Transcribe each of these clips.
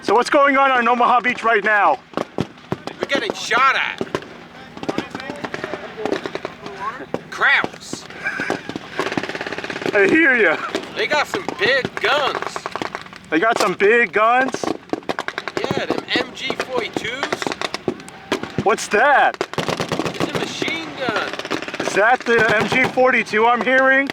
So what's going on Omaha Beach right now? We're getting shot at. Crowds. I hear you. They got some big guns. They got some big guns? Yeah, them MG42s. What's that? It's a machine gun. Is that the MG42 I'm hearing?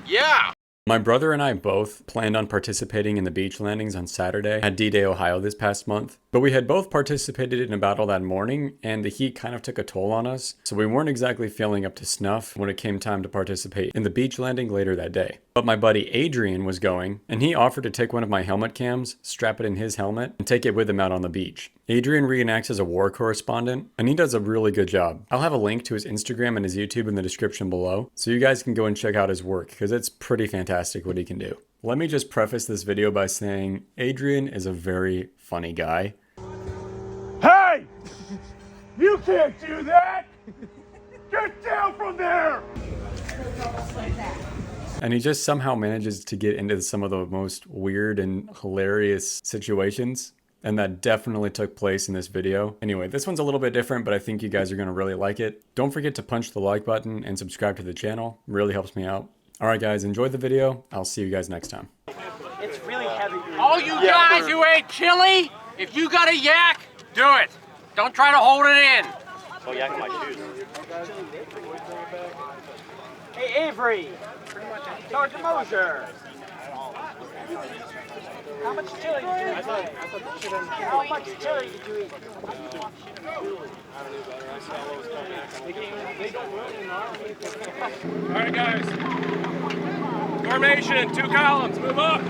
Yeah. My brother and I both planned on participating in the beach landings on Saturday at D-Day, Ohio this past month, but we had both participated in a battle that morning and the heat kind of took a toll on us, so we weren't exactly feeling up to snuff when it came time to participate in the beach landing later that day. But my buddy Adrian was going, and he offered to take one of my helmet cams, strap it in his helmet, and take it with him out on the beach. Adrian reenacts as a war correspondent, and he does a really good job. I'll have a link to his Instagram and his YouTube in the description below, so you guys can go and check out his work, because it's pretty fantastic what he can do. Let me just preface this video by saying, Adrian is a very funny guy. Hey! You can't do that! Get down from there! And he just somehow manages to get into some of the most weird and hilarious situations. And that definitely took place in this video. Anyway, this one's a little bit different, but I think you guys are going to really like it. Don't forget to punch the like button and subscribe to the channel. It really helps me out. Alright guys, enjoy the video. I'll see you guys next time. It's really heavy. All you guys who ate chili, if you got a yak, do it. Don't try to hold it in. Oh, yak in my shoes. Hey, Avery. Sergeant Mosier. How much chili did you eat? How much chili did you eat? All right, guys. Formation, 2 columns, move up.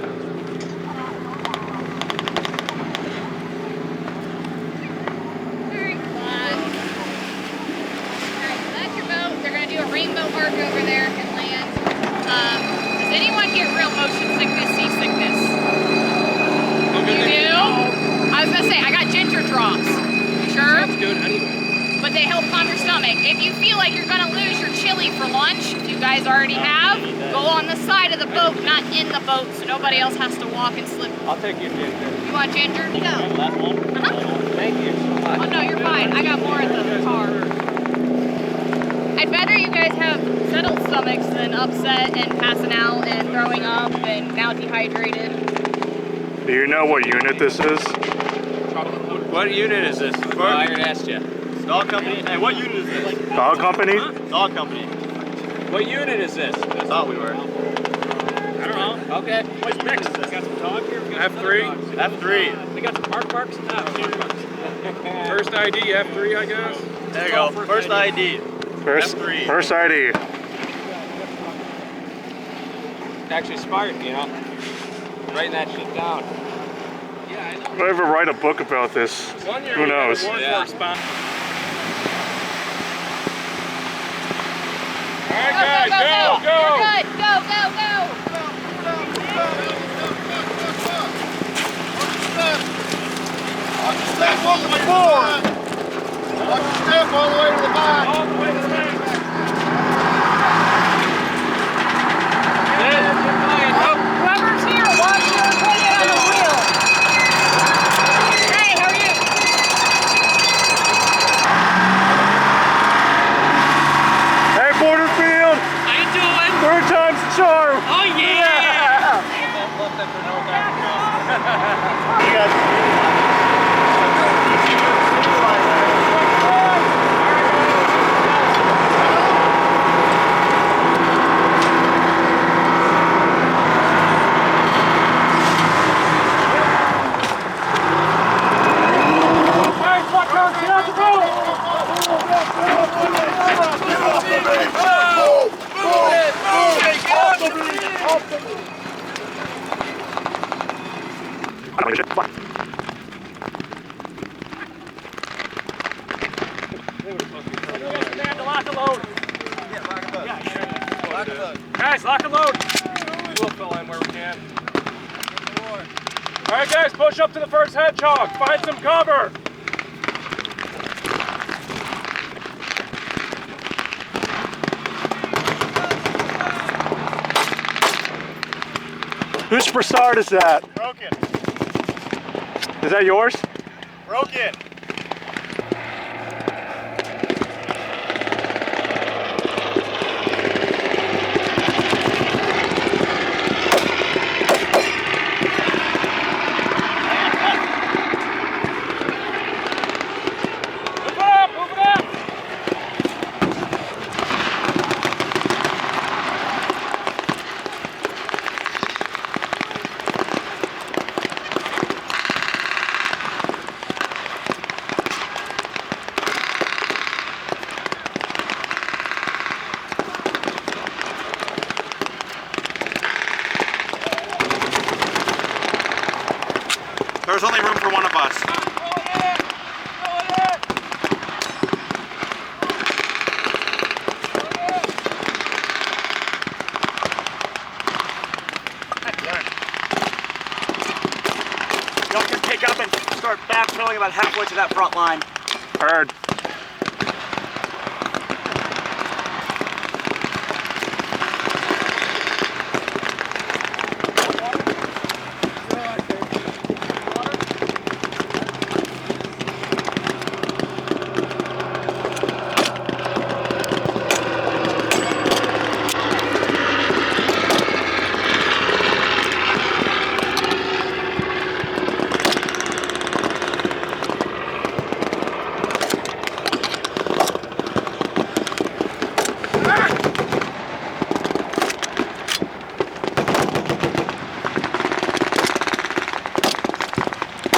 Very fun. Alright, so that's your boat. They're going to do a rainbow arc over there and land. Does anyone get real motion sickness, seasickness? You do? I was going to say, I got ginger drops. You sure? Sounds good anyway. But they help calm your stomach. If you feel like you're going to lose your chili for lunch, if you guys already have, go on the side of the boat, not in the boat, so nobody else has to walk and slip. I'll take you ginger. You want ginger? Go. Last one? Thank you so much. Oh no, you're fine. I got more at the car. I'd rather you guys have settled stomachs than upset and passing out and throwing up and now dehydrated. Do you know what unit this is? What unit is this? I already asked you. Dog company? Hey, what unit is this? Dog company? Dog company. What unit is this? I thought we were. I don't know. Okay. What's next? We got some dog here. We got F3. F3. We got some barks. First ID, F3, I guess. There you go. First ID. F3. First ID. Actually smart, you know. Writing that shit down. If I ever write a book about this, who knows? Yeah. All right, guys, go! You're good. Go. Step on the board! Step all the way to the back! All the way to the back. Whoever's here, watch your opinion on the wheel. Hey, how are you? Hey, Porterfield! How you doing? 3rd time's the charm! Oh, yeah! You guys. Guys, lock and load. We'll fill in where we can. All right, guys, push up to the first hedgehog. Find some cover. Whose brassard is that? Broken. Is that yours? Broken. There's only room for one of us. Y'all can pick up and start backpedaling about halfway to that front line. Heard.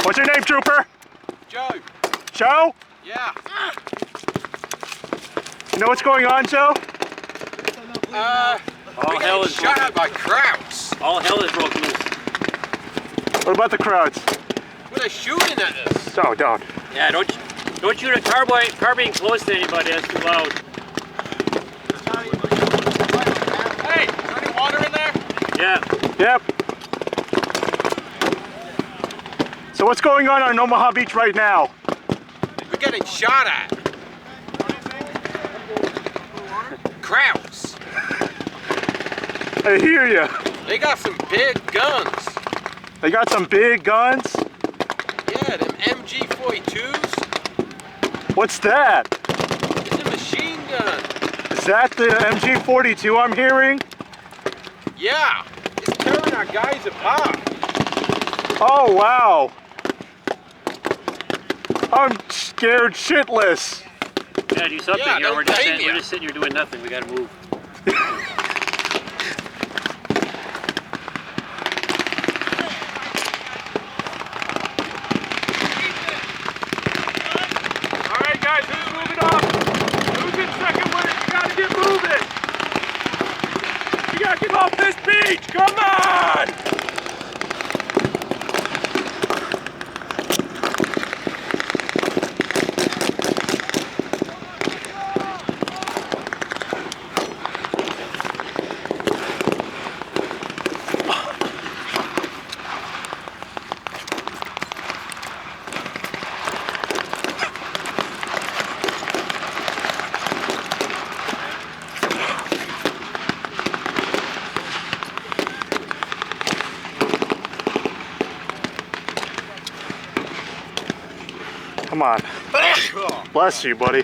What's your name, Trooper? Joe. Joe? Yeah. You know what's going on, Joe? We got shot at by crowds. All hell is broken loose. What about the crowds? Well, they're shooting at us. Oh, don't. Yeah, don't shoot a carbine close to anybody. That's too loud. Hey, is there any water in there? Yeah. Yep. So what's going on Omaha Beach right now? We're getting shot at. Crowds. I hear you. They got some big guns. They got some big guns. Yeah, them MG42s. What's that? It's a machine gun. Is that the MG42 I'm hearing? Yeah, it's tearing our guys apart. Oh, wow. I'm scared shitless. Yeah, do something Yeah, here. don't We're just blame you. sitting here doing nothing. We gotta move. All right, guys, who's moving off? Who's in second word? You gotta get moving. You gotta get off this beach. Come on. Come on. Bless you, buddy.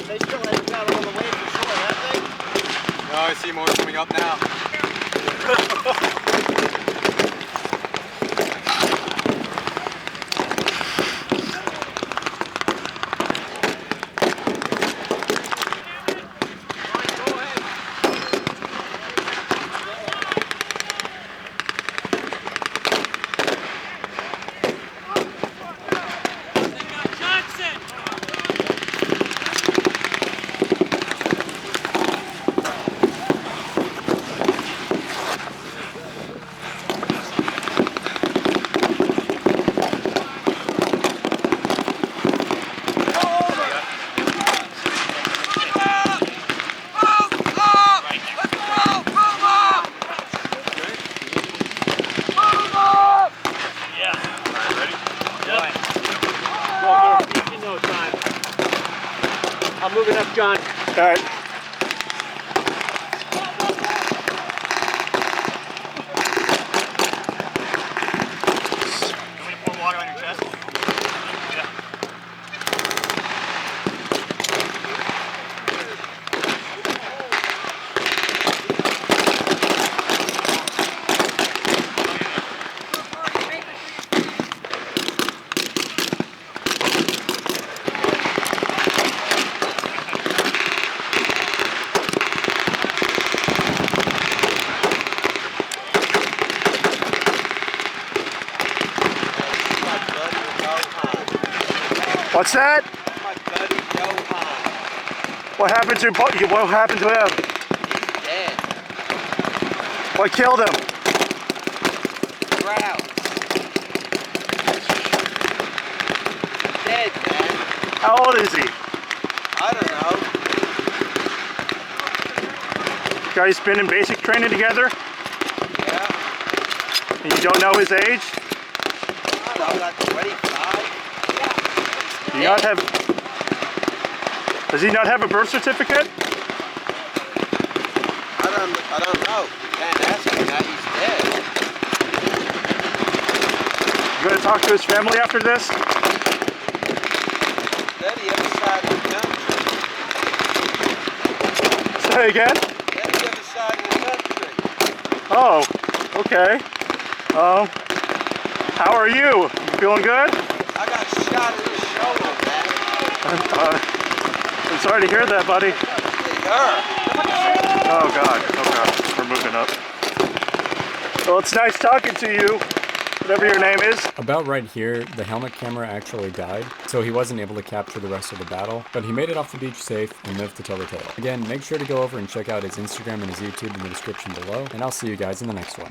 They still haven't got all the way to shore, have they? No, I see more coming up now. I'm moving up, John. All right. What's that? My buddy Johan. What happened to What happened to him? He's dead. What killed him? Drought. Dead, man. How old is he? I don't know. Guys been in basic training together? Yeah. And you don't know his age? I don't know, like 25. Do you not have... Does he not have a birth certificate? I don't know. Can't ask him that. He's dead. You gonna talk to his family after this? Dead the other side of the country. Say again? Dead the other side of the country. Oh, okay. How are you? You feeling good? I got shot in the shoulder, man. I'm sorry to hear that, buddy. It hurt. Oh God, we're moving up. Well, it's nice talking to you, whatever your name is. About right here, the helmet camera actually died, so he wasn't able to capture the rest of the battle, but he made it off the beach safe and lived to tell the tale. Again, make sure to go over and check out his Instagram and his YouTube in the description below, and I'll see you guys in the next one.